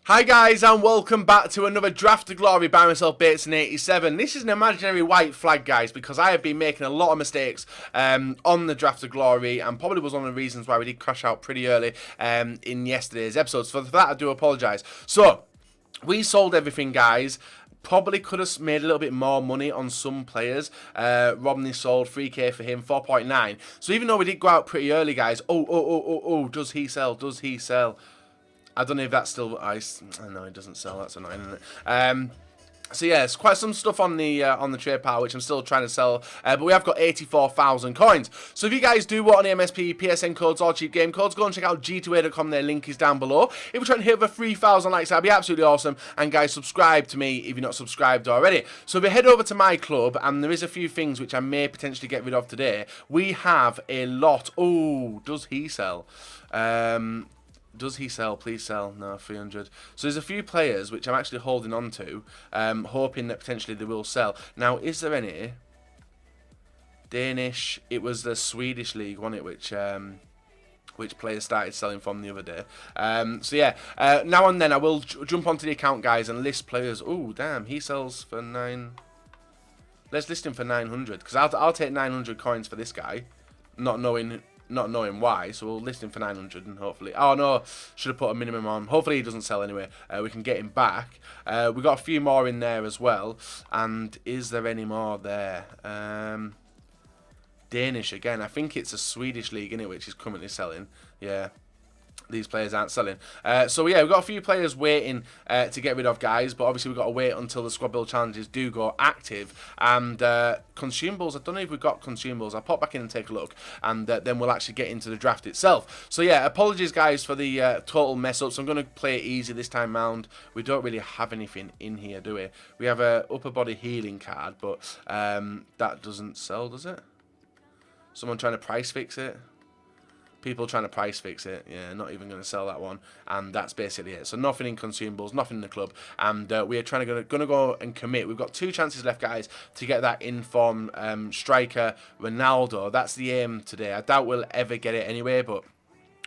Hi guys and welcome back to another Draft of Glory by myself, Bateson87. This is an imaginary white flag, guys, because I have been making a lot of mistakes on the Draft of Glory, and probably was one of the reasons why we did crash out pretty early in yesterday's episodes. For that I do apologise. So, we sold everything, guys. Probably could have made a little bit more money on some players. Romney sold 3k for him, 4.9. So even though we did go out pretty early, guys, does he sell? Does he sell? I don't know if that's still ice. No, it doesn't sell. That's annoying, isn't it? So yeah, it's quite some stuff on the trade pile which I'm still trying to sell, but we have got 84,000 coins. So if you guys do want any MSP, PSN codes or cheap game codes, go and check out g2a.com. Their link is down below. If we're trying to hit over 3,000 likes, that'd be absolutely awesome. And guys, subscribe to me if you're not subscribed already. So if we head over to my club, and there is a few things which I may potentially get rid of today. We have a lot. Oh, does he sell? Does he sell? Please sell. No, 300. So there's a few players which I'm actually holding on to, hoping that potentially they will sell. Now, is there any Danish? It was the Swedish league, wasn't it? Which players started selling from the other day. So yeah, now and then I will jump onto the account, guys, and list players. Oh, damn, he sells for 9. Let's list him for 900, because I'll take 900 coins for this guy, not knowing why. So we'll list him for 900 and hopefully, oh no, should have put a minimum on. Hopefully he doesn't sell anyway. We can get him back. We got a few more in there as well. And is there any more there? Danish again. I think it's a Swedish league, innit, which is currently selling. Yeah, these players aren't selling. So yeah, we've got a few players waiting to get rid of, guys, but obviously we've got to wait until the squad build challenges do go active. And consumables, I don't know if we've got consumables. I'll pop back in and take a look, and then we'll actually get into the draft itself. So yeah, apologies guys for the total mess up. So I'm going to play it easy this time round. We don't really have anything in here, do we? We have a upper body healing card, but that doesn't sell, does it? Someone trying to price fix it? People trying to price fix it. Yeah, not even going to sell that one. And that's basically it. So nothing in consumables, nothing in the club. And we are going to go and commit. We've got 2 chances left, guys, to get that in-form striker Ronaldo. That's the aim today. I doubt we'll ever get it anyway, but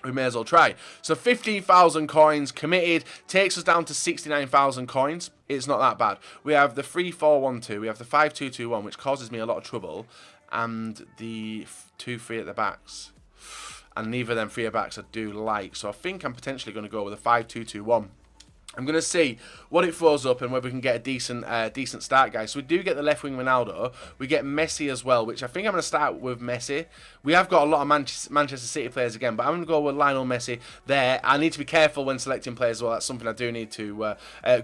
we may as well try. So 15,000 coins committed. Takes us down to 69,000 coins. It's not that bad. We have the 3-4-1-2. We have the 5-2-2-1, which causes me a lot of trouble. And the 2-3 at the backs. And neither of them 3 backs I do like. So I think I'm potentially going to go with a 5-2-2-1. I'm going to see what it throws up and whether we can get a decent start, guys. So we do get the left wing Ronaldo. We get Messi as well, which I think I'm going to start with Messi. We have got a lot of Manchester City players again, but I'm going to go with Lionel Messi there. I need to be careful when selecting players as well. That's something I do need to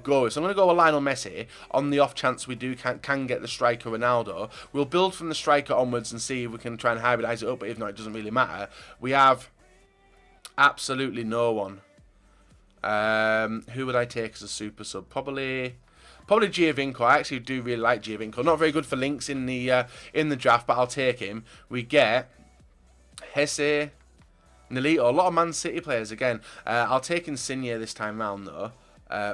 go with. So I'm going to go with Lionel Messi on the off chance we can get the striker Ronaldo. We'll build from the striker onwards and see if we can try and hybridize it up, but if not, it doesn't really matter. We have absolutely no one. Who would I take as a super sub? Probably Giovinco. I actually do really like Giovinco. Not very good for links in the draft, but I'll take him. We get Hesse, Nolito, a lot of Man City players again. I'll take Insigne this time round though,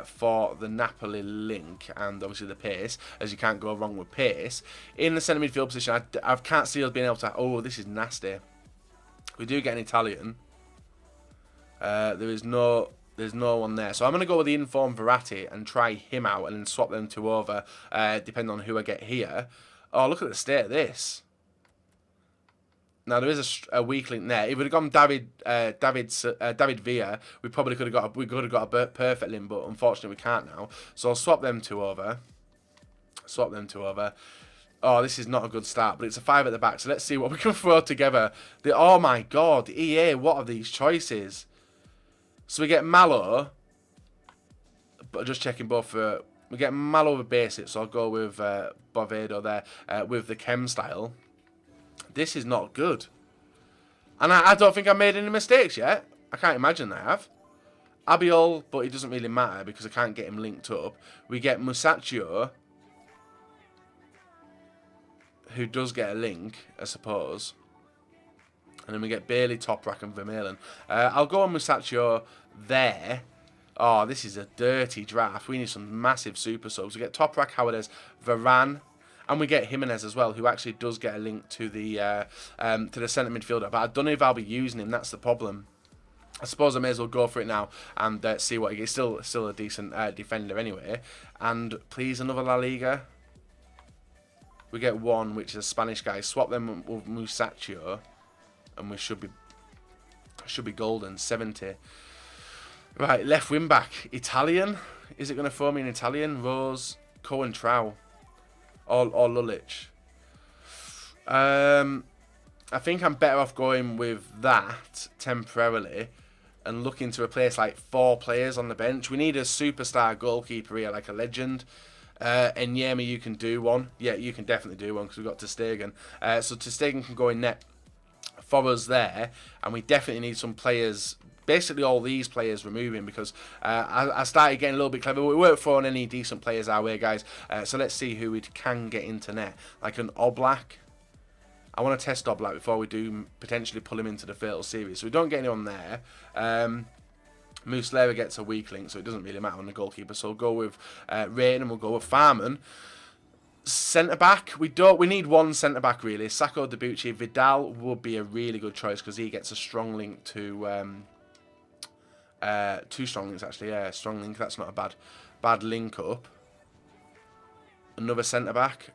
for the Napoli link and obviously the pace, as you can't go wrong with pace. In the centre midfield position, I can't see us being able to. Oh, this is nasty. We do get an Italian. There's no one there. So I'm going to go with the informed Verratti and try him out and then swap them 2 over, depending on who I get here. Oh, look at the state of this. Now, there is a weak link there. If we'd have gone David Villa, we probably could have got a perfect link, but unfortunately we can't now. So I'll swap them 2 over. Swap them 2 over. Oh, this is not a good start, but it's a 5 at the back. So let's see what we can throw together. Oh my God, EA, what are these choices? So we get Malo, but just checking both for... We get Malo with basic, so I'll go with Bovado there with the chem style. This is not good. And I don't think I made any mistakes yet. I can't imagine I have. Abiol, but it doesn't really matter because I can't get him linked up. We get Musacchio, who does get a link, I suppose. And then we get Bailey, Toprak and Vermaelen. I'll go on Musacchio there. Oh, this is a dirty draft. We need some massive super subs. We get Toprak, Howardez, Varane, and we get Jimenez as well, who actually does get a link to the centre midfielder. But I don't know if I'll be using him. That's the problem. I suppose I may as well go for it now and see what he gets. Still a decent defender anyway. And please, another La Liga. We get one, which is a Spanish guy. Swap them with Musacchio, and we should be golden. 70. Right, left wing back. Italian. Is it going to throw me in Italian? Rose, Cohen, Trow, or Lulic. I think I'm better off going with that temporarily and looking to replace like 4 players on the bench. We need a superstar goalkeeper here, like a legend. And NEYMAR, you can do one. Yeah, you can definitely do one because we've got ter Stegen. So ter Stegen can go in net for us there. And we definitely need some players, basically all these players removing, because I started getting a little bit clever. We weren't throwing any decent players our way, guys. So let's see who we can get into net. Like an Oblak. I want to test Oblak before we do potentially pull him into the fatal series. So we don't get anyone there. Muslera gets a weak link, so it doesn't really matter on the goalkeeper. So we'll go with Rain and we'll go with Farman. Centre back, we need one centre back really. Sacco, Debuchy, Vidal would be a really good choice because he gets a strong link to 2 strong links actually. Yeah, strong link. That's not a bad link up. Another centre back.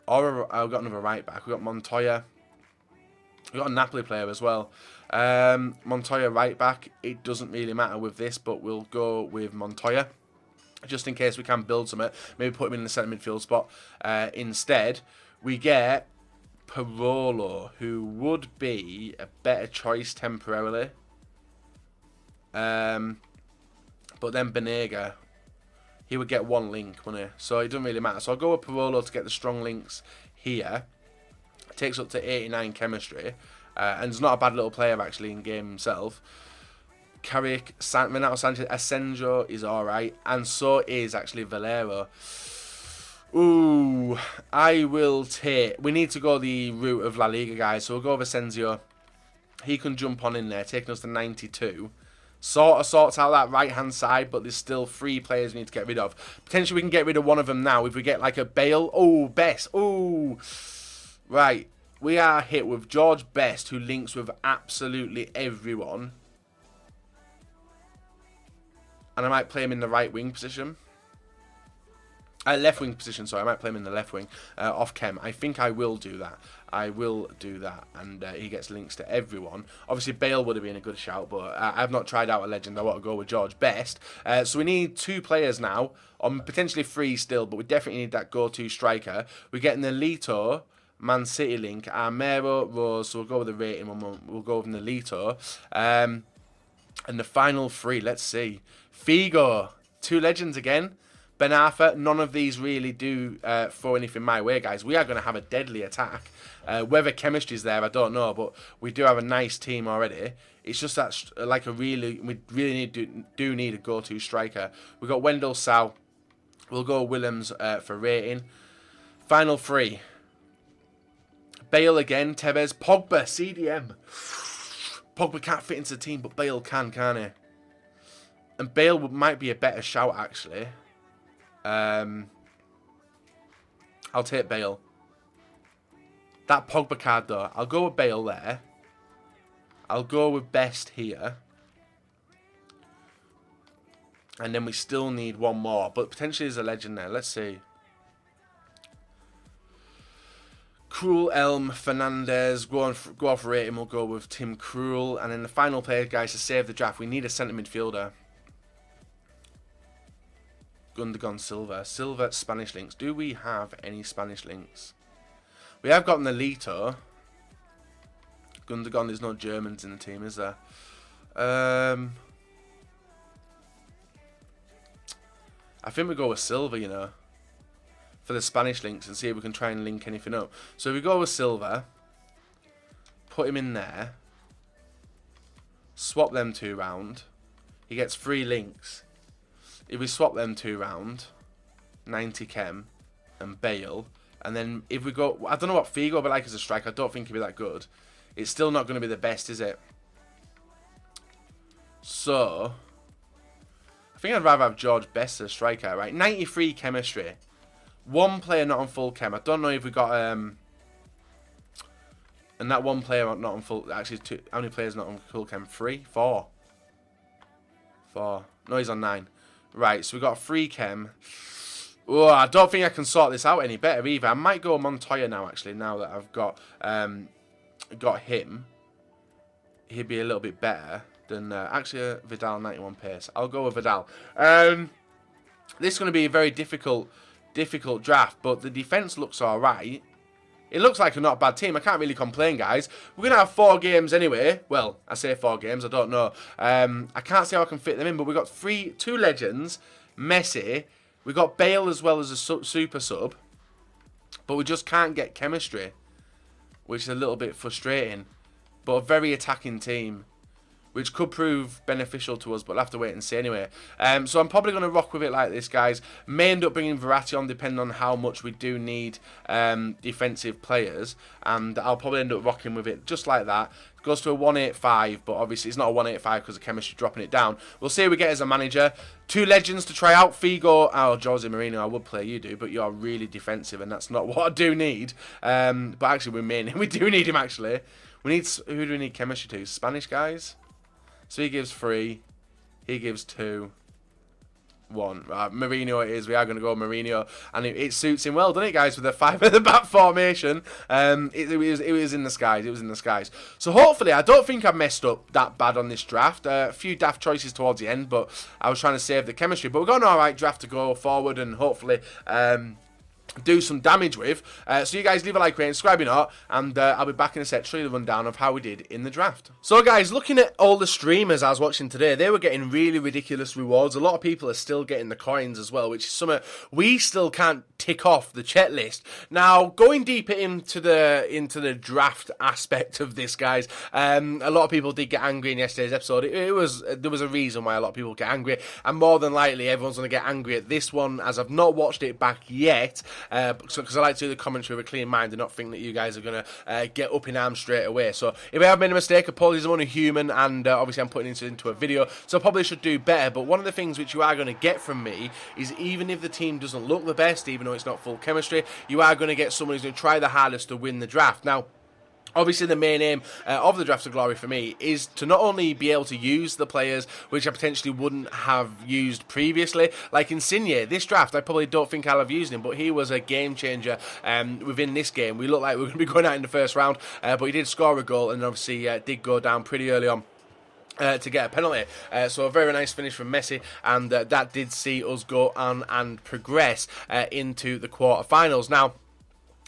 Or I've got another right back. We've got Montoya. We've got a Napoli player as well. Montoya right back. It doesn't really matter with this, but we'll go with Montoya. Just in case we can build something. Maybe put him in the centre midfield spot. Instead, we get Parolo, who would be a better choice temporarily. But then Benega, he would get 1 link, wouldn't he? So it doesn't really matter. So I'll go with Parolo to get the strong links here. It takes up to 89 chemistry. And he's not a bad little player, actually, in game himself. Carrick, Renato Sanchez, Asenjo is alright. And so is, actually, Valero. Ooh, I will take... We need to go the route of La Liga, guys. So we'll go with Asensio. He can jump on in there, taking us to 92. Sort of sorts out that right-hand side, but there's still 3 players we need to get rid of. Potentially we can get rid of one of them now if we get like a Bale. Oh, Best. Oh, right. We are hit with George Best, who links with absolutely everyone. And I might play him in the right wing position. Left wing position, sorry. I might play him in the left wing off chem. I think I will do that. I will do that. And he gets links to everyone. Obviously, Bale would have been a good shout, but I've not tried out a legend. I want to go with George Best. So we need 2 players now, or potentially 3 still, but we definitely need that go-to striker. We get Nolito, Man City link, Armero, Rose. So we'll go with the rating. We'll go with Nolito. And the final 3, let's see. Figo, 2 legends again. Ben Arthur, none of these really do throw anything my way, guys. We are going to have a deadly attack. Whether chemistry's there, I don't know, but we do have a nice team already. It's just that, like, we really do need a go-to striker. We've got Wendell Sow. We'll go Williams for rating. Final 3. Bale again, Tevez, Pogba, CDM. Pogba can't fit into the team, but Bale can, can't he? And Bale might be a better shout, actually. I'll take Bale. That Pogba card, though. I'll go with Bale there. I'll go with Best here. And then we still need one more. But potentially there's a legend there. Let's see. Krul, Elm, Fernandez. Go off rating. We'll go with Tim Krul. And then the final player, guys, to save the draft. We need a centre midfielder. Gundogan, Silva. Silva, Spanish links. Do we have any Spanish links? We have got Nolito. Gundogan, there's no Germans in the team, is there? I think we go with Silva, you know, for the Spanish links and see if we can try and link anything up. So if we go with Silva, put him in there, swap them 2 round, he gets 3 links. If we swap them 2 round, 90 chem and Bale, and then if we go, I don't know what Figo will be like as a striker. I don't think he'll be that good. It's still not going to be the best, is it? So, I think I'd rather have George Best as a striker, right? 93 chemistry. 1 player not on full chem. I don't know if we got And that one player not on full... Actually, two, how many players not on full chem? 3? 4? 4. No, he's on 9. Right, so we've got 3 chem. Oh, I don't think I can sort this out any better either. I might go Montoya now, actually, now that I've got him. He'd be a little bit better than... actually, Vidal, 91 pace. I'll go with Vidal. This is going to be a very difficult draft, but the defence looks alright. It looks like a not bad team. I can't really complain, guys. We're going to have 4 games anyway. Well, I say 4 games. I don't know. I can't see how I can fit them in, but we've got 2 legends, Messi. We've got Bale as well as a super sub, but we just can't get chemistry, which is a little bit frustrating. But a very attacking team, which could prove beneficial to us, but we'll have to wait and see anyway. So I'm probably going to rock with it like this, guys. May end up bringing Verratti on, depending on how much we do need defensive players. And I'll probably end up rocking with it just like that. It goes to a 185, but obviously it's not a 185 because the chemistry dropping it down. We'll see who we get as a manager. 2 legends to try out. Figo, Jose Mourinho, I would play you, do, but you're really defensive, and that's not what I do need. But actually, we do need him, actually. We need... Who do we need chemistry to? Spanish guys? So he gives 3, he gives 2, 1. Right, Mourinho it is. We are going to go Mourinho, and it suits him well, doesn't it, guys? With the 5 at the back formation, it was in the skies. It was in the skies. So hopefully, I don't think I've messed up that bad on this draft. A few daft choices towards the end, but I was trying to save the chemistry. But we've got an all right draft to go forward, and hopefully. Do some damage with. So you guys leave a like, rate, and subscribe if you're not, and I'll be back in a sec to show you the rundown of how we did in the draft. So guys, looking at all the streamers I was watching today, they were getting really ridiculous rewards. A lot of people are still getting the coins as well, which is something we still can't tick off the chat list. Now, going deeper into the draft aspect of this, guys, a lot of people did get angry in yesterday's episode. There was a reason why a lot of people get angry, and more than likely everyone's going to get angry at this one, as I've not watched it back yet. Because I like to do the commentary with a clean mind and not think that you guys are going to get up in arms straight away. So if I have made a mistake, apologies, I'm only human, and obviously I'm putting it into a video, so I probably should do better. But one of the things which you are going to get from me is, even if the team doesn't look the best, even though it's not full chemistry, you are going to get someone who's going to try the hardest to win the draft. Now, obviously, the main aim of the Draft of Glory for me is to not only be able to use the players which I potentially wouldn't have used previously, like Insigne. This draft, I probably don't think I'll have used him, but he was a game changer within this game. We looked like we were going to be going out in the first round, but he did score a goal, and obviously did go down pretty early on. To get a penalty. So a very nice finish from Messi, and that did see us go on and progress into the quarterfinals. Now,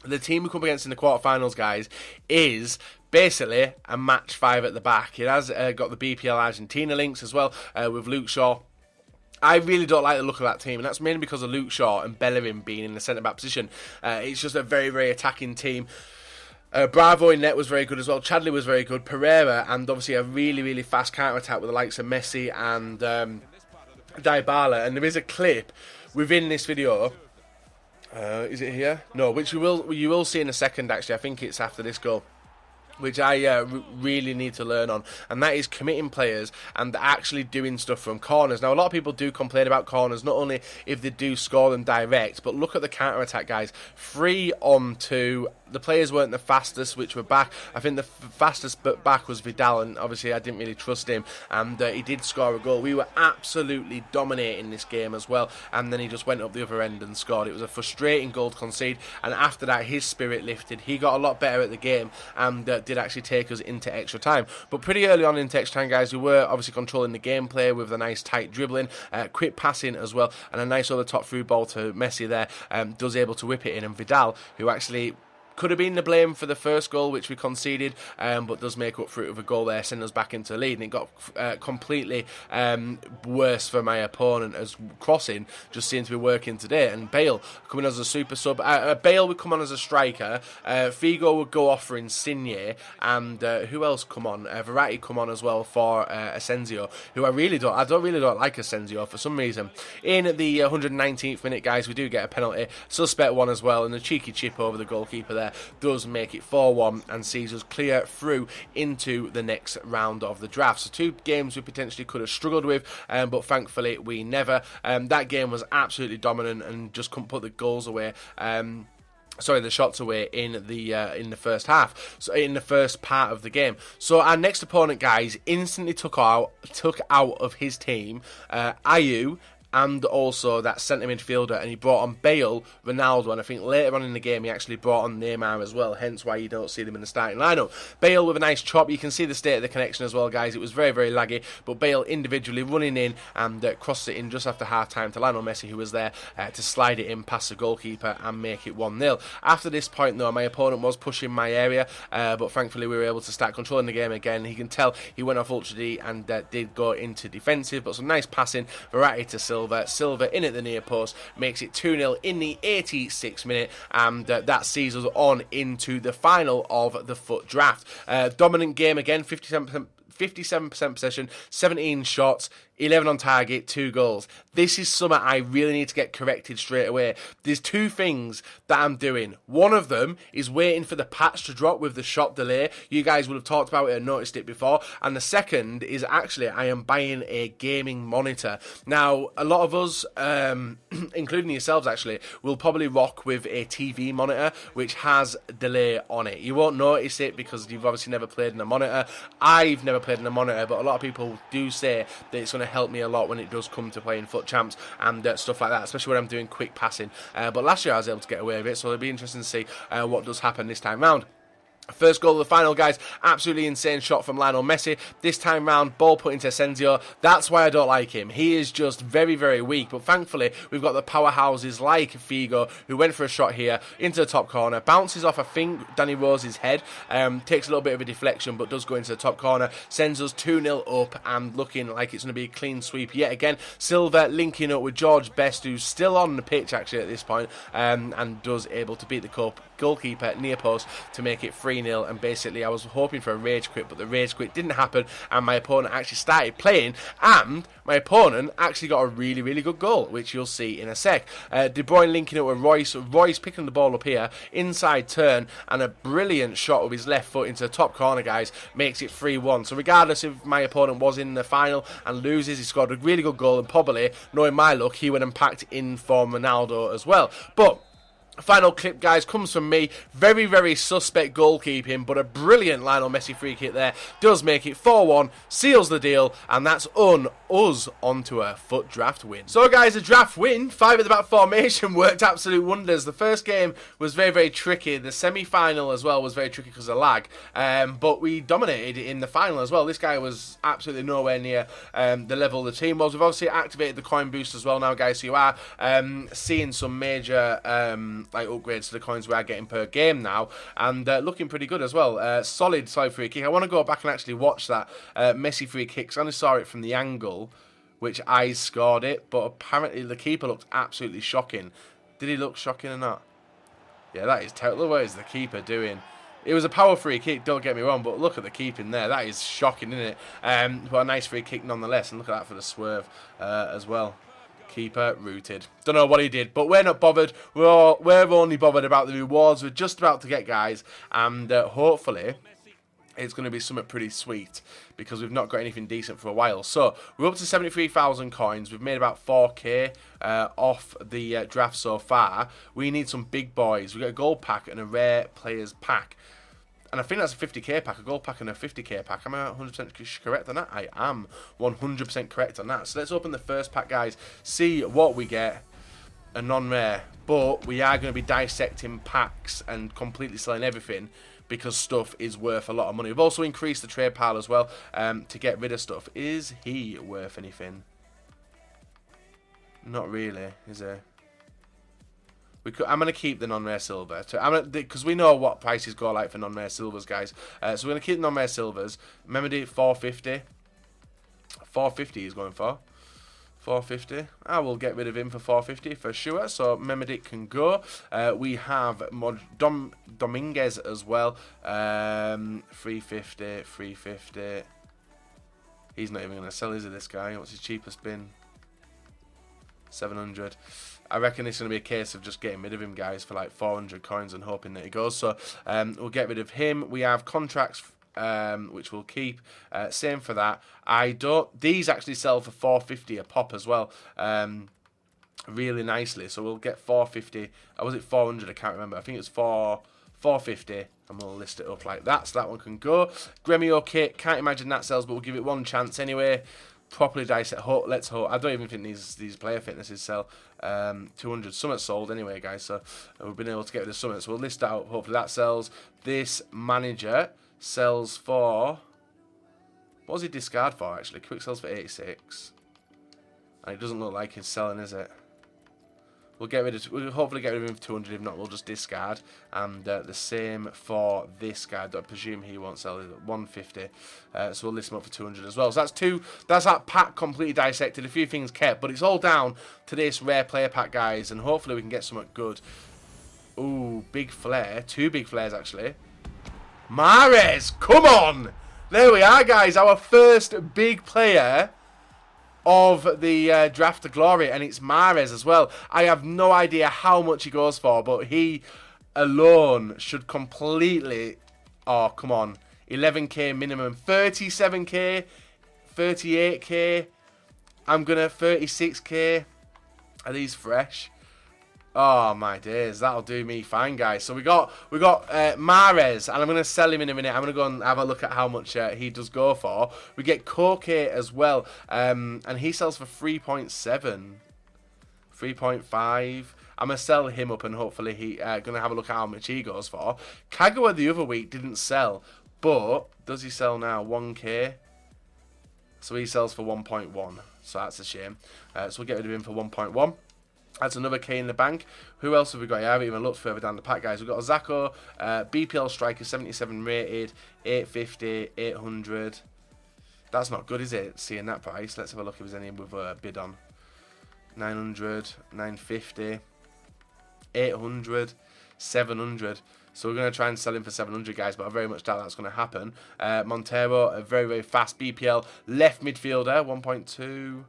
the team we come against in the quarterfinals, guys, is basically a match 5 at the back. It has got the BPL Argentina links as well, with Luke Shaw. I really don't like the look of that team, and that's mainly because of Luke Shaw and Bellerin being in the centre-back position. It's just a very attacking team. Bravo in net was very good as well. Chadley was very good. Pereira, and obviously a really fast counter-attack with the likes of Messi and DYBALA. And there is a clip within this video. Is it here? No, which you will see in a second, actually. I think it's after this goal, which I really need to learn on, and that is committing players and actually doing stuff from corners. Now, a lot of people do complain about corners, not only if they do score them direct, but look at the counter-attack, guys. 3-on-2. The players weren't the fastest, which were back. I think the fastest back was Vidal, and obviously I didn't really trust him, and he did score a goal. We were absolutely dominating this game as well, and then he just went up the other end and scored. It was a frustrating goal to concede, and after that his spirit lifted. He got a lot better at the game, and did actually take us into extra time. But pretty early on into extra time, guys, we were obviously controlling the gameplay with a nice tight dribbling, quick passing as well, and a nice over top through ball to Messi there, does able to whip it in, and Vidal, who actually could have been the blame for the first goal which we conceded, but does make up for it with a goal there, sending us back into the lead, and it got completely worse for my opponent, as crossing just seemed to be working today. And Bale coming as a super sub. Bale would come on as a striker, Figo would go off for Insigne, and who else come on? Verratti come on as well for Asensio, who I don't really like Asensio for some reason. In the 119th minute, guys, we do get a penalty, suspect one as well, and a cheeky chip over the goalkeeper there does make it 4-1 and sees us clear through into the next round of the draft. So 2 games we potentially could have struggled with, but thankfully we never. That game was absolutely dominant and just couldn't put the goals away. Sorry, the shots away in the first half, so in the first part of the game. So our next opponent, guys, instantly took out of his team Ayew, and also that centre midfielder, and he brought on Bale, Ronaldo, and I think later on in the game he actually brought on Neymar as well, hence why you don't see them in the starting lineup. Bale with a nice chop, you can see the state of the connection as well, guys. It was very, very laggy, but Bale individually running in and crossed it in just after half-time to Lionel Messi, who was there to slide it in past the goalkeeper and make it 1-0. After this point, though, my opponent was pushing my area, but thankfully we were able to start controlling the game again. He can tell he went off Ultra D and did go into defensive, but some nice passing, variety to Silva. Silva in at the near post makes it 2-0 in the 86th minute, and that sees us on into the final of the FUT draft. Dominant game again, 57% possession, 17 shots, 11 on target, 2 goals. This is something I really need to get corrected straight away. There's 2 things that I'm doing. One of them is waiting for the patch to drop with the shot delay. You guys would have talked about it and noticed it before. And the second is actually I am buying a gaming monitor. Now, a lot of us, including yourselves actually, will probably rock with a TV monitor which has delay on it. You won't notice it because you've obviously never played in a monitor. I've never played in a monitor, but a lot of people do say that it's going to help me a lot when it does come to playing FUT Champs and stuff like that, especially when I'm doing quick passing. But last year I was able to get away with it, so it'll be interesting to see what does happen this time round. First goal of the final, guys. Absolutely insane shot from Lionel Messi. This time round, ball put into Asensio. That's why I don't like him. He is just very, very weak. But thankfully, we've got the powerhouses like Figo, who went for a shot here into the top corner. Bounces off, I think, Danny Rose's head. Takes a little bit of a deflection, but does go into the top corner. Sends us 2-0 up and looking like it's going to be a clean sweep yet again. Silva linking up with George Best, who's still on the pitch, actually, at this point, and does able to beat the goalkeeper near post to make it 3-0. And basically I was hoping for a rage quit, but the rage quit didn't happen, and my opponent actually started playing, and my opponent actually got a really, really good goal, which you'll see in a sec. De Bruyne linking up with Royce picking the ball up here, inside turn, and a brilliant shot with his left foot into the top corner, guys, makes it 3-1. So regardless if my opponent was in the final and loses, he scored a really good goal, and probably, knowing my luck, he went and packed in for Ronaldo as well. But final clip, guys, comes from me. Very, very suspect goalkeeping, but a brilliant Lionel Messi free kick there does make it 4-1, seals the deal, and that's us onto a FUT draft win. So, guys, a draft win. 5 at the back formation worked absolute wonders. The first game was very, very tricky. The semi-final as well was very tricky because of lag, but we dominated in the final as well. This guy was absolutely nowhere near the level the team was. We've obviously activated the coin boost as well now, guys, so you are seeing some major like upgrades to the coins we are getting per game now, and looking pretty good as well. Solid free kick. I want to go back and actually watch that Messi free kick. I only saw it from the angle which I scored it, but apparently the keeper looked absolutely shocking. Did he look shocking or not? Yeah, that is terrible. What is the keeper doing? It was a power free kick, don't get me wrong, but look at the keeping there. That is shocking, isn't it? But a nice free kick nonetheless, and look at that for the swerve as well. Keeper rooted. Don't know what he did, but we're not bothered. We're only bothered about the rewards we're just about to get, guys, and hopefully it's going to be something pretty sweet because we've not got anything decent for a while. So we're up to 73,000 coins. We've made about 4k off the draft so far. We need some big boys. We got a gold pack and a rare players pack. And I think that's a 50k pack, a gold pack and a 50k pack. Am I 100% correct on that? I am 100% correct on that. So let's open the first pack, guys. See what we get. A non-rare. But we are going to be dissecting packs and completely selling everything because stuff is worth a lot of money. We've also increased the trade pile as well to get rid of stuff. Is he worth anything? Not really, is he? I'm going to keep the non-rare silver because we know what prices go like for non-rare silvers, guys. So we're going to keep the non-rare silvers. Remember the 450. 450 he's going for. 450. I will get rid of him for 450 for sure. So Memedic can go. We have Dominguez as well. 350, 350. He's not even going to sell, is he, this guy? What's his cheapest bin? 700. I reckon it's going to be a case of just getting rid of him, guys, for like 400 coins and hoping that he goes. So we'll get rid of him. We have contracts which we'll keep. Same for that. These actually sell for 450 a pop as well. really nicely. So we'll get 450. Or was it 400? I can't remember. I think it's 450. And we'll list it up like that. So that one can go. Gremio kit. Can't imagine that sells, but we'll give it one chance anyway. Properly dissect. Let's hope. I don't even think these player fitnesses sell. 200. Summit sold anyway, guys. So we've been able to get rid of Summit. So we'll list that out. Hopefully that sells. This manager sells for... What does he discard for, actually? Quick sells for 86. And it doesn't look like he's selling, is it? We'll hopefully get rid of him for 200. If not, we'll just discard. And the same for this guy. I presume he won't sell it at 150. So we'll list him up for 200 as well. So that's two. That's that pack completely dissected. A few things kept, but it's all down to this rare player pack, guys. And hopefully we can get something good. Ooh, big flare. Two big flares actually. Mahrez, come on! There we are, guys. Our first big player of the Draft to Glory, and it's Mahrez as well. I have no idea how much he goes for, but he alone should completely... Oh, come on. 11k minimum. 37k. 38k. I'm going to 36k. Are these fresh? Oh my days, that'll do me fine, guys. So we got Mahrez, and I'm gonna sell him in a minute. I'm gonna go and have a look at how much he does go for. We get Koke as well, and he sells for 3.7, 3.5. I'm gonna sell him up, and hopefully he gonna have a look at how much he goes for. Kagawa the other week didn't sell, but does he sell now? 1k. So he sells for 1.1. So that's a shame. So we'll get rid of him for 1.1. That's another K in the bank. Who else have we got? I haven't even looked further down the pack, guys. We've got Ozako, BPL striker, 77 rated, 850, 800. That's not good, is it? Seeing that price. Let's have a look if there's any with a bid on. 900, 950, 800, 700. So we're going to try and sell him for 700, guys, but I very much doubt that's going to happen. Montero, a very, very fast BPL left midfielder, 1.2.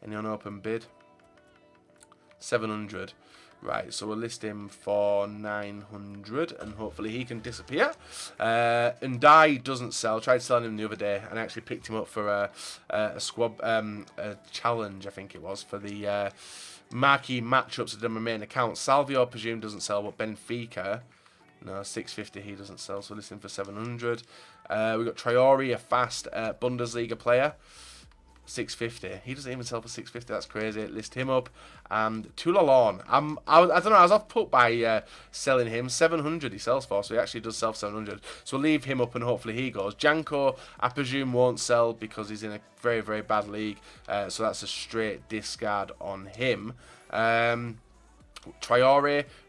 Any unopened bid? 700. Right, so we'll list him for 900, and hopefully he can disappear. Ndai doesn't sell. Tried selling him the other day, and I actually picked him up for a squad a challenge, I think it was, for the marquee matchups of the main account. Salvio, I presume, doesn't sell, but Benfica, no, 650, he doesn't sell, so list him for 700. We've got Traore, a fast Bundesliga player. 650. He doesn't even sell for 650. That's crazy. List him up. And Tulalon. I don't know. I was off put by selling him. 700 he sells for. So he actually does sell for 700. So we'll leave him up and hopefully he goes. Janko, I presume, won't sell because he's in a very, very bad league. So that's a straight discard on him. Traore,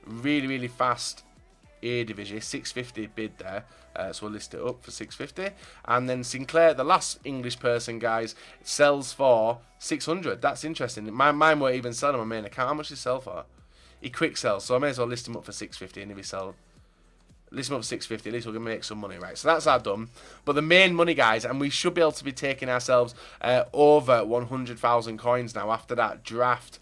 really, really fast A division. 650 bid there. So we'll list it up for 650. And then Sinclair, the last English person, guys, sells for 600. That's interesting. Mine won't even sell on my main account. How much does he sell for? He quick sells, so I may as well list him up for 650. And if he sell, list him up for 650, at least we're going to make some money, right? So that's our done. But the main money, guys, and we should be able to be taking ourselves over 100,000 coins now after that draft.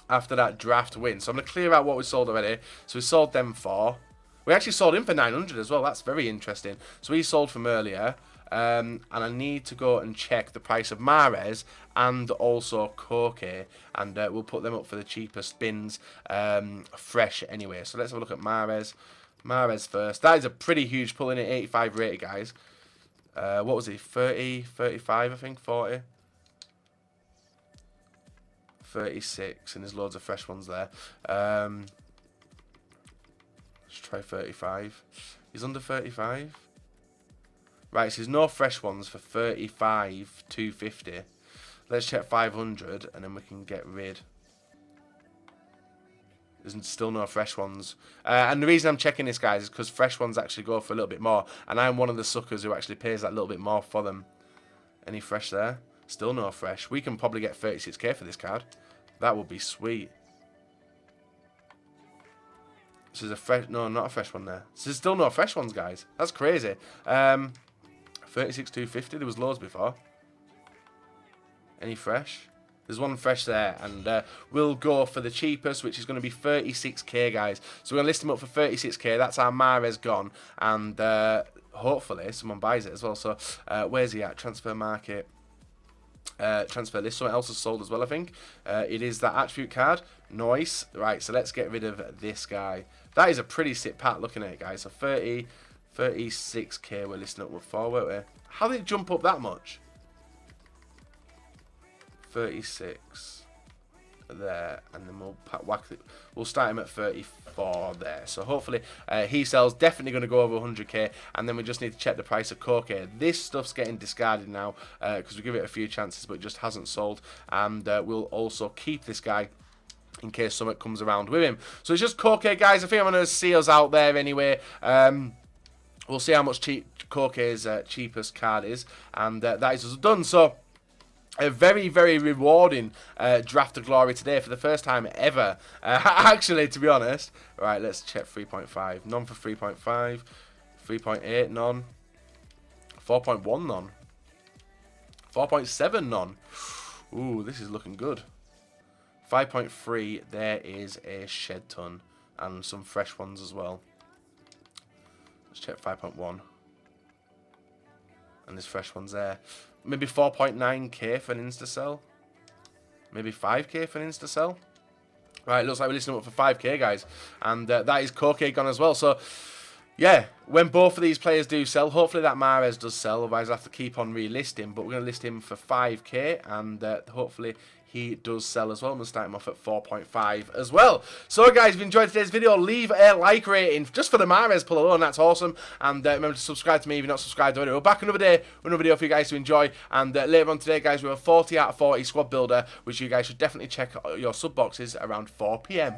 After that draft win. So I'm going to clear out what we sold already. So we sold them for... We actually sold him for 900 as well. That's very interesting. So he sold from earlier. And I need to go and check the price of Mahrez and also Koke. And we'll put them up for the cheapest spins fresh anyway. So let's have a look at Mahrez. Mahrez first. That is a pretty huge pull in at 85 rated, guys. What was he? 30, 35, I think, 40. 36, and there's loads of fresh ones there. Let's try 35. He's under 35. Right, so there's no fresh ones for 35, 250. Let's check 500, and then we can get rid. There's still no fresh ones. And the reason I'm checking this, guys, is because fresh ones actually go for a little bit more. And I'm one of the suckers who actually pays that little bit more for them. Any fresh there? Still no fresh. We can probably get 36k for this card. That would be sweet. So there's a fresh... No, not a fresh one there. So there's still no fresh ones, guys. That's crazy. 36,250. There was loads before. Any fresh? There's one fresh there. And we'll go for the cheapest, which is going to be 36k, guys. So we're going to list him up for 36k. That's our Mahrez gone. And hopefully someone buys it as well. So where's he at? Transfer market. transfer list. Something else is sold as well, I think. It is that attribute card. Nice. Right, so let's get rid of this guy. That is a pretty sick pack looking at it, guys. So 36k we're listing up for, weren't we? How did it jump up that much? 36 there, and then we'll start him at 34 there. So hopefully he sells, definitely going to go over 100k, and then we just need to check the price of Koke. This stuff's getting discarded now because we give it a few chances, but it just hasn't sold, and we'll also keep this guy in case something comes around with him. So it's just Koke, guys. I think I'm going to see us out there anyway. We'll see how much Koke's cheapest card is, and that is us done. So a very, very rewarding draft of glory today for the first time ever. Actually, to be honest. Right, let's check 3.5. None for 3.5. 3.8, none. 4.1, none. 4.7, none. Ooh, this is looking good. 5.3, there is a shed ton. And some fresh ones as well. Let's check 5.1. And there's fresh ones there. Maybe 4.9k for an insta-sell. Maybe 5k for an insta-sell. Right, looks like we're listening up for 5k, guys. And that is Koke gone as well. So, yeah, when both of these players do sell, hopefully that Mahrez does sell. Otherwise, I have to keep on relisting. But we're going to list him for 5k. And hopefully he does sell as well. I'm going to start him off at 4.5 as well. So, guys, if you enjoyed today's video, leave a like rating just for the Mahrez pull alone. That's awesome. And remember to subscribe to me if you're not subscribed already. We're back another day with another video for you guys to enjoy. And later on today, guys, we have a 40 out of 40 squad builder, which you guys should definitely check your sub boxes around 4 PM.